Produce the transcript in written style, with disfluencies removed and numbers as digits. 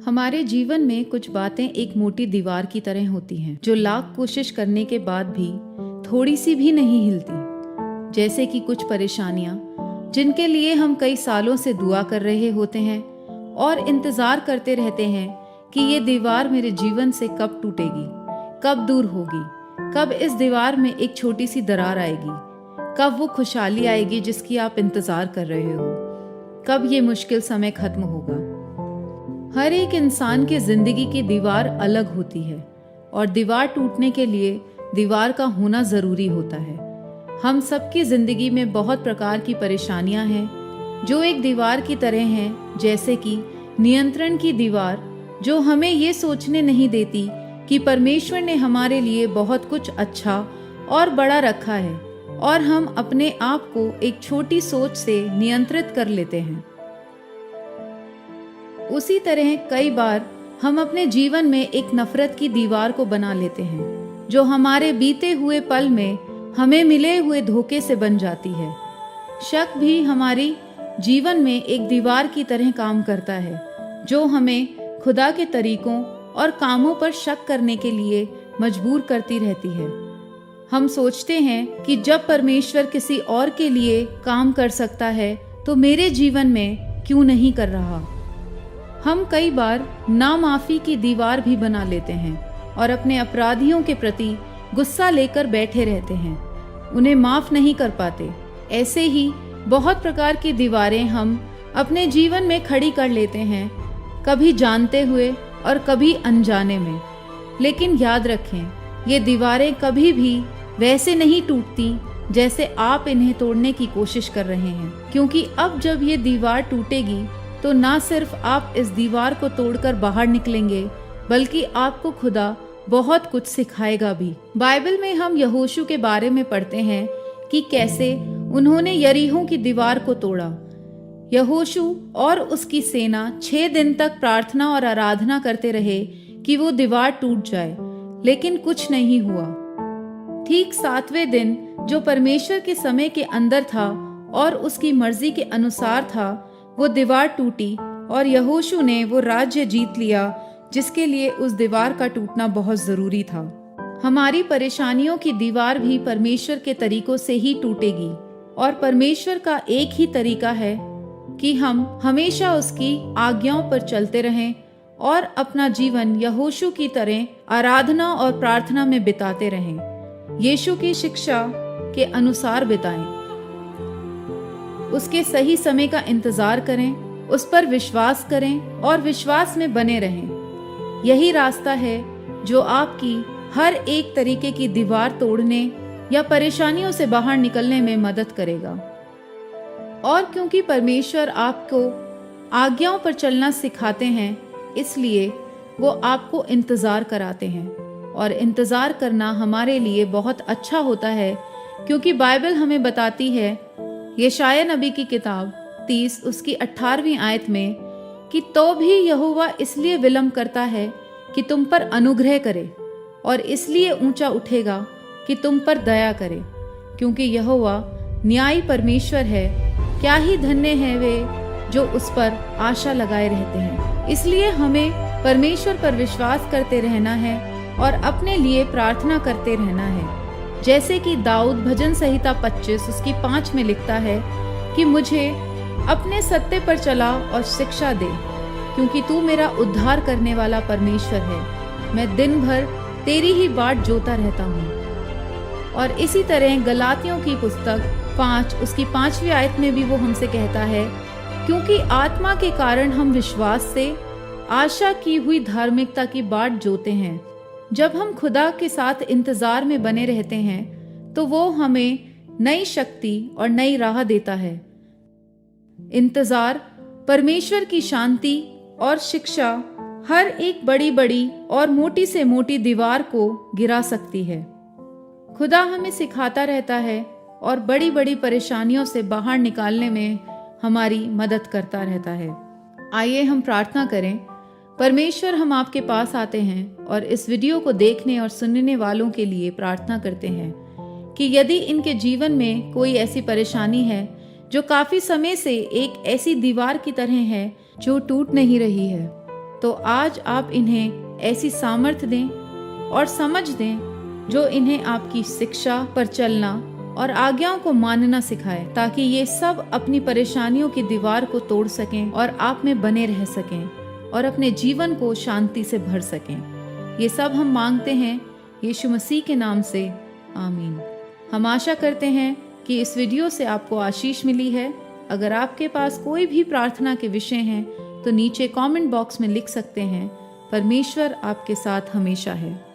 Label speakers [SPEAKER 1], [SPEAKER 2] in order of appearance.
[SPEAKER 1] हमारे जीवन में कुछ बातें एक मोटी दीवार की तरह होती हैं, जो लाख कोशिश करने के बाद भी थोड़ी सी भी नहीं हिलती। जैसे कि कुछ परेशानियां जिनके लिए हम कई सालों से दुआ कर रहे होते हैं और इंतजार करते रहते हैं कि ये दीवार मेरे जीवन से कब टूटेगी, कब दूर होगी, कब इस दीवार में एक छोटी सी दरार आएगी, कब वो खुशहाली आएगी जिसकी आप इंतजार कर रहे हो, कब ये मुश्किल समय खत्म होगा। हर एक इंसान की जिंदगी की दीवार अलग होती है और दीवार टूटने के लिए दीवार का होना जरूरी होता है। हम सबकी जिंदगी में बहुत प्रकार की परेशानियां हैं जो एक दीवार की तरह हैं, जैसे कि नियंत्रण की दीवार जो हमें ये सोचने नहीं देती कि परमेश्वर ने हमारे लिए बहुत कुछ अच्छा और बड़ा रखा है और हम अपने आप को एक छोटी सोच से नियंत्रित कर लेते हैं। उसी तरह कई बार हम अपने जीवन में एक नफरत की दीवार को बना लेते हैं जो हमारे बीते हुए पल में हमें मिले हुए धोखे से बन जाती है। शक भी हमारी जीवन में एक दीवार की तरह काम करता है जो हमें खुदा के तरीकों और कामों पर शक करने के लिए मजबूर करती रहती है। हम सोचते हैं कि जब परमेश्वर किसी और के लिए काम कर सकता है तो मेरे जीवन में क्यों नहीं कर रहा। हम कई बार नामाफी की दीवार भी बना लेते हैं और अपने अपराधियों के प्रति गुस्सा लेकर बैठे रहते हैं, उन्हें माफ नहीं कर पाते। ऐसे ही बहुत प्रकार की दीवारें हम अपने जीवन में खड़ी कर लेते हैं, कभी जानते हुए और कभी अनजाने में। लेकिन याद रखें, ये दीवारें कभी भी वैसे नहीं टूटती जैसे आप इन्हें तोड़ने की कोशिश कर रहे हैं, क्योंकि अब जब ये दीवार टूटेगी तो ना सिर्फ आप इस दीवार को तोड़कर बाहर निकलेंगे बल्कि आपको खुदा बहुत कुछ सिखाएगा भी। बाइबल में हम यहोशू के बारे में पढ़ते हैं कि कैसे उन्होंने यरीहो की दीवार को तोड़ा। यहोशू और उसकी सेना 6 दिन तक प्रार्थना और आराधना करते रहे कि वो दीवार टूट जाए, लेकिन कुछ नहीं हुआ। ठीक 7वें दिन, जो परमेश्वर के समय के अंदर था और उसकी मर्जी के अनुसार था, वो दीवार टूटी और यहोशू ने वो राज्य जीत लिया जिसके लिए उस दीवार का टूटना बहुत जरूरी था। हमारी परेशानियों की दीवार भी परमेश्वर के तरीकों से ही टूटेगी और परमेश्वर का एक ही तरीका है कि हम हमेशा उसकी आज्ञाओं पर चलते रहें और अपना जीवन यहोशू की तरह आराधना और प्रार्थना में बिताते रहें, यीशु की शिक्षा के अनुसार बिताएं, उसके सही समय का इंतजार करें, उस पर विश्वास करें और विश्वास में बने रहें। यही रास्ता है जो आपकी हर एक तरीके की दीवार तोड़ने या परेशानियों से बाहर निकलने में मदद करेगा। और क्योंकि परमेश्वर आपको आज्ञाओं पर चलना सिखाते हैं, इसलिए वो आपको इंतजार कराते हैं और इंतजार करना हमारे लिए बहुत अच्छा होता है, क्योंकि बाइबल हमें बताती है, यशायाह नबी की किताब 30 उसकी 18वीं आयत में, कि तो भी यहोवा इसलिए विलंब करता है कि तुम पर अनुग्रह करे और इसलिए ऊंचा उठेगा कि तुम पर दया करे, क्योंकि यहोवा न्यायी परमेश्वर है। क्या ही धन्य है वे जो उस पर आशा लगाए रहते हैं। इसलिए हमें परमेश्वर पर विश्वास करते रहना है और अपने लिए प्रार्थना करते रहना है। जैसे कि दाऊद भजन संहिता 25 उसकी 5 में लिखता है कि मुझे अपने सत्य पर चला और शिक्षा दे, क्योंकि तू मेरा उद्धार करने वाला परमेश्वर है। मैं दिन भर तेरी ही बाट जोता रहता हूँ। और इसी तरह गलातियों की पुस्तक 5 उसकी 5वीं आयत में भी वो हमसे कहता है, क्योंकि आत्मा के कारण हम विश्वास से आशा की हुई धार्मिकता की बाट जोते हैं। जब हम खुदा के साथ इंतजार में बने रहते हैं तो वो हमें नई शक्ति और नई राह देता है। इंतजार परमेश्वर की शांति और शिक्षा हर एक बड़ी बड़ी और मोटी से मोटी दीवार को गिरा सकती है। खुदा हमें सिखाता रहता है और बड़ी बड़ी परेशानियों से बाहर निकालने में हमारी मदद करता रहता है। आइए हम प्रार्थना करें। परमेश्वर, हम आपके पास आते हैं और इस वीडियो को देखने और सुनने वालों के लिए प्रार्थना करते हैं कि यदि इनके जीवन में कोई ऐसी परेशानी है जो काफी समय से एक ऐसी दीवार की तरह है जो टूट नहीं रही है, तो आज आप इन्हें ऐसी सामर्थ्य दें और समझ दें जो इन्हें आपकी शिक्षा पर चलना और आज्ञाओं को मानना सिखाए, ताकि ये सब अपनी परेशानियों की दीवार को तोड़ सकें और आप में बने रह सकें और अपने जीवन को शांति से भर सकें। ये सब हम मांगते हैं यीशु मसीह के नाम से, आमीन। हम आशा करते हैं कि इस वीडियो से आपको आशीष मिली है। अगर आपके पास कोई भी प्रार्थना के विषय हैं तो नीचे कमेंट बॉक्स में लिख सकते हैं। परमेश्वर आपके साथ हमेशा है।